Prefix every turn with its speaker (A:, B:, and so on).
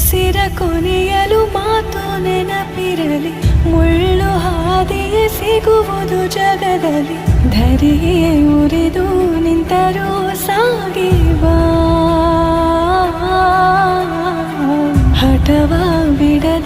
A: ಉಸಿರ ಕೊನೆಯಲು ಮಾತು ನೆನಪಿರಲಿ, ಮುಳ್ಳು ಹಾದಿಯೇ ಸಿಗುವುದು ಜಗದಲ್ಲಿ, ಧರೆಯೇ ಉರಿದು ನಿಂತರೂ ಸಾಗಿವಾ, ಹಠವ ಬಿಡಲಿ